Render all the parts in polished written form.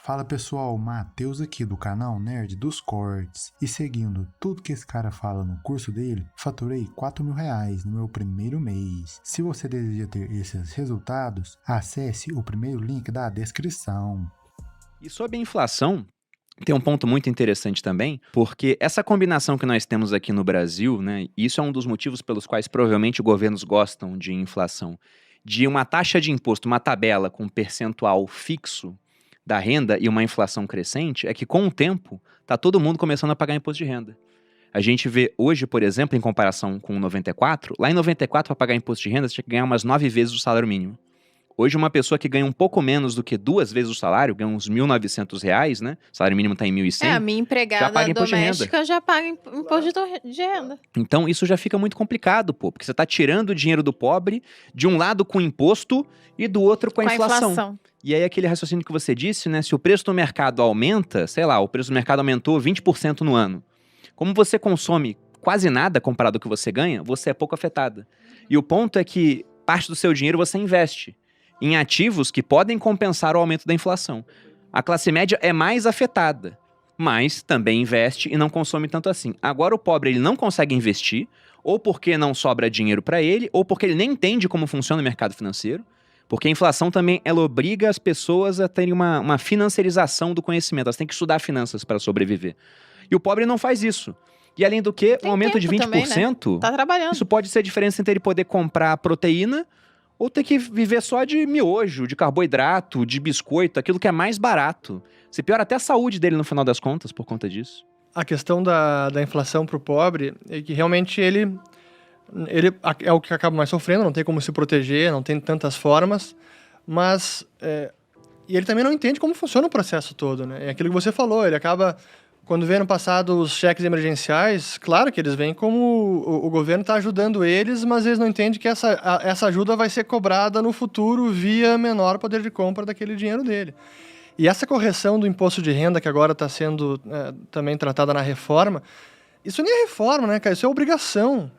Fala pessoal, Matheus aqui do canal Nerd dos Cortes. E seguindo tudo que esse cara fala no curso dele, faturei R$4.000 no meu primeiro mês. Se você deseja ter esses resultados, acesse o primeiro link da descrição. E sobre a inflação, tem um ponto muito interessante também, porque essa combinação que nós temos aqui no Brasil, né, isso é um dos motivos pelos quais provavelmente governos gostam de inflação, de uma taxa de imposto, uma tabela com um percentual fixo da renda e uma inflação crescente, é que com o tempo está todo mundo começando a pagar imposto de renda. A gente vê hoje, por exemplo, em comparação com 94, lá em 94 para pagar imposto de renda você tinha que ganhar umas 9 vezes o salário mínimo. Hoje uma pessoa que ganha um pouco menos do que 2 vezes o salário, ganha uns R$1.900, né? O salário mínimo está em 1.100. A minha empregada doméstica já paga imposto de renda. Então isso já fica muito complicado, porque você está tirando o dinheiro do pobre, de um lado com imposto e do outro com a inflação. E aí aquele raciocínio que você disse, né? Se o preço do mercado aumenta, sei lá, o preço do mercado aumentou 20% no ano. Como você consome quase nada comparado ao que você ganha, você é pouco afetada. E o ponto é que parte do seu dinheiro você investe em ativos que podem compensar o aumento da inflação. A classe média é mais afetada, mas também investe e não consome tanto assim. Agora o pobre ele não consegue investir, ou porque não sobra dinheiro para ele, ou porque ele nem entende como funciona o mercado financeiro, porque a inflação também ela obriga as pessoas a terem uma financiarização do conhecimento, elas têm que estudar finanças para sobreviver. E o pobre não faz isso. E além do que, um aumento de 20%, também, né? Tá trabalhando. Isso pode ser a diferença entre ele poder comprar proteína ou ter que viver só de miojo, de carboidrato, de biscoito, aquilo que é mais barato. Se piora até a saúde dele no final das contas por conta disso. A questão da inflação para o pobre é que realmente ele é o que acaba mais sofrendo, não tem como se proteger, não tem tantas formas, mas e ele também não entende como funciona o processo todo, né? É aquilo que você falou, ele acaba... Quando vê no passado os cheques emergenciais, claro que eles vêm como o governo está ajudando eles, mas eles não entendem que essa ajuda vai ser cobrada no futuro via menor poder de compra daquele dinheiro dele. E essa correção do imposto de renda que agora está sendo também tratada na reforma, isso nem é reforma, né, cara? Isso é obrigação.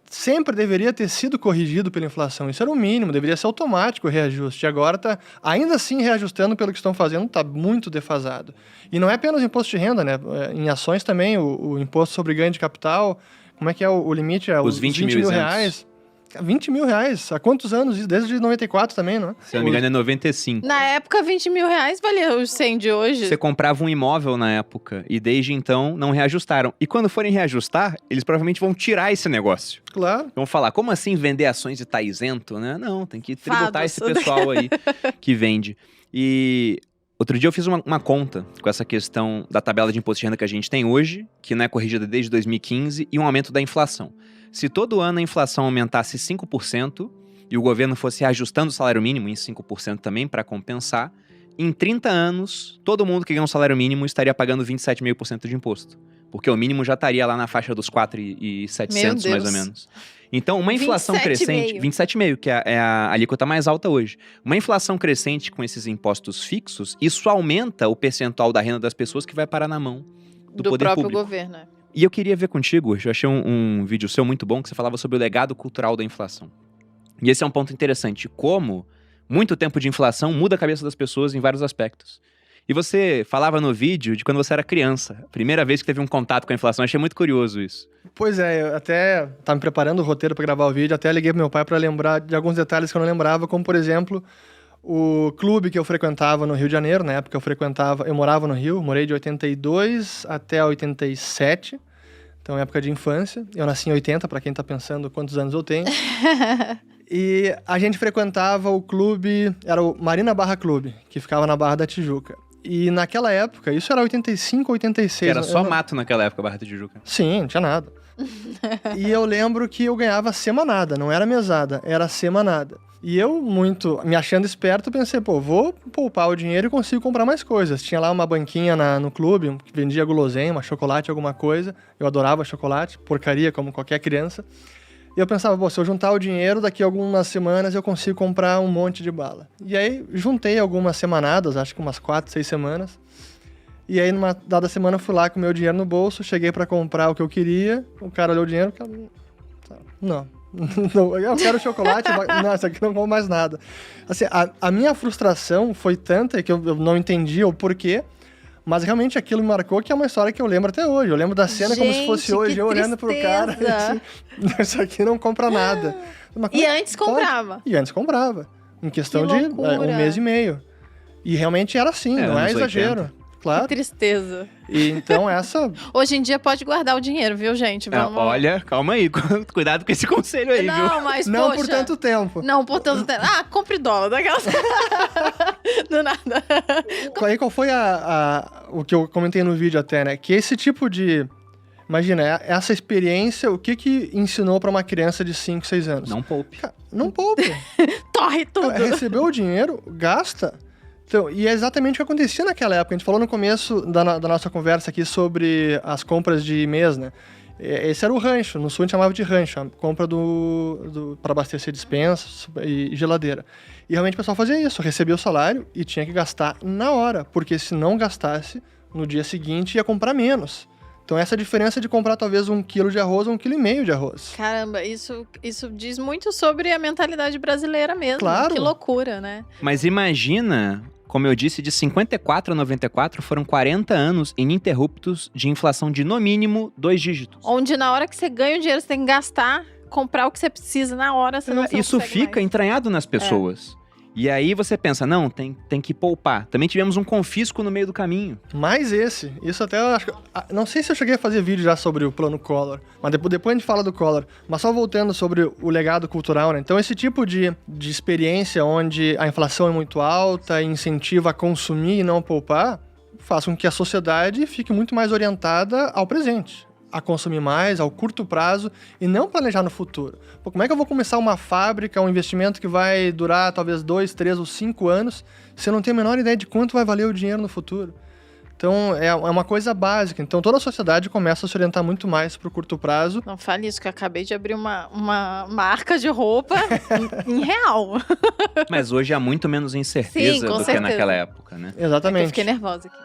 Sempre deveria ter sido corrigido pela inflação. Isso era o mínimo, deveria ser automático o reajuste. E agora está, ainda assim, reajustando pelo que estão fazendo, está muito defasado. E não é apenas o imposto de renda, né? Em ações também, o imposto sobre ganho de capital, como é que é o limite? Os 20 mil reais. R$20.000, há quantos anos? Desde 94 também, não é? Se não me engano é 95. Na época, R$20.000 valia os 100 de hoje. Você comprava um imóvel na época e desde então não reajustaram. E quando forem reajustar, eles provavelmente vão tirar esse negócio. Claro. Vão falar, como assim vender ações e tá isento, né? Não, tem que tributar esse pessoal aí que vende. E outro dia eu fiz uma conta com essa questão da tabela de imposto de renda que a gente tem hoje, que não é corrigida desde 2015, e um aumento da inflação. Se todo ano a inflação aumentasse 5% e o governo fosse ajustando o salário mínimo em 5% também para compensar, em 30 anos, todo mundo que ganha um salário mínimo estaria pagando 27,5% de imposto. Porque o mínimo já estaria lá na faixa dos 4.700, mais ou menos. Então, uma inflação crescente... 27,5%, que é a alíquota mais alta hoje. Uma inflação crescente com esses impostos fixos, isso aumenta o percentual da renda das pessoas que vai parar na mão do poder próprio público. Governo, né? E eu queria ver contigo, eu achei um vídeo seu muito bom, que você falava sobre o legado cultural da inflação. E esse é um ponto interessante, como muito tempo de inflação muda a cabeça das pessoas em vários aspectos. E você falava no vídeo de quando você era criança, a primeira vez que teve um contato com a inflação, achei muito curioso isso. Pois é, eu até estava me preparando o roteiro para gravar o vídeo, até liguei pro meu pai para lembrar de alguns detalhes que eu não lembrava, como por exemplo... O clube que eu frequentava no Rio de Janeiro, na época eu morava no Rio, morei de 82 até 87, então época de infância. Eu nasci em 80, para quem tá pensando quantos anos eu tenho. E a gente frequentava o clube, era o Marina Barra Clube, que ficava na Barra da Tijuca. E naquela época, isso era 85, 86. Que era só mato naquela época, Barra da Tijuca. Sim, não tinha nada. E eu lembro que eu ganhava semanada, não era mesada, era semanada. E eu, muito me achando esperto, pensei, vou poupar o dinheiro e consigo comprar mais coisas. Tinha lá uma banquinha no clube, que vendia guloseima, chocolate, alguma coisa. Eu adorava chocolate, porcaria, como qualquer criança. E eu pensava, se eu juntar o dinheiro, daqui a algumas semanas eu consigo comprar um monte de bala. E aí, juntei algumas semanadas, acho que umas 4, 6 semanas. E aí, numa dada semana, eu fui lá com o meu dinheiro no bolso, cheguei pra comprar o que eu queria. O cara olhou o dinheiro e falou, não. Não, eu quero chocolate, mas não, isso aqui não como mais nada. Assim, a minha frustração foi tanta que eu não entendi o porquê, mas realmente aquilo me marcou, que é uma história que eu lembro até hoje. Eu lembro da cena como se fosse hoje, eu olhando pro cara, assim, isso aqui não compra nada. E antes comprava. E antes comprava. Em questão de 1 mês e meio. E realmente era assim, não é exagero. 80. Claro. Que tristeza. E então essa... Hoje em dia pode guardar o dinheiro, viu, gente? Vamos... Olha, calma aí. Cuidado com esse conselho aí, viu? Não, mas não poxa, por tanto tempo. Não por tanto tempo. Ah, compre dólar daquelas... Do nada. Aí qual foi o que eu comentei no vídeo até, né? Que esse tipo de... Imagina, essa experiência, o que ensinou pra uma criança de 5, 6 anos? Não poupe. Não poupe. Torre tudo. Recebeu o dinheiro, gasta. Então, e é exatamente o que acontecia naquela época. A gente falou no começo da nossa conversa aqui sobre as compras de mês, né? Esse era o rancho. No sul a gente chamava de rancho. A compra para abastecer dispensa e geladeira. E realmente o pessoal fazia isso. Recebia o salário e tinha que gastar na hora. Porque se não gastasse, no dia seguinte ia comprar menos. Então essa diferença de comprar talvez 1 quilo de arroz ou 1,5 quilo de arroz. Caramba, isso diz muito sobre a mentalidade brasileira mesmo. Claro. Que loucura, né? Mas imagina, como eu disse, de 54 a 94 foram 40 anos ininterruptos de inflação de no mínimo 2 dígitos. Onde na hora que você ganha o dinheiro, você tem que gastar, comprar o que você precisa na hora, senão você Isso não fica mais. entranhado nas pessoas. E aí você pensa, não, tem que poupar. Também tivemos um confisco no meio do caminho. Mais isso até eu acho que... Não sei se eu cheguei a fazer vídeo já sobre o plano Collor, mas depois a gente fala do Collor. Mas só voltando sobre o legado cultural, né? Então esse tipo de experiência onde a inflação é muito alta, incentiva a consumir e não a poupar, faz com que a sociedade fique muito mais orientada ao presente. A consumir mais, ao curto prazo, e não planejar no futuro. Pô, como é que eu vou começar uma fábrica, um investimento que vai durar talvez 2, 3 ou 5 anos, se eu não tenho a menor ideia de quanto vai valer o dinheiro no futuro? Então, é uma coisa básica. Então, toda a sociedade começa a se orientar muito mais para o curto prazo. Não fale isso, que eu acabei de abrir uma marca de roupa em real. Mas hoje há muito menos incerteza do que naquela época, né? Exatamente. Eu fiquei nervosa aqui.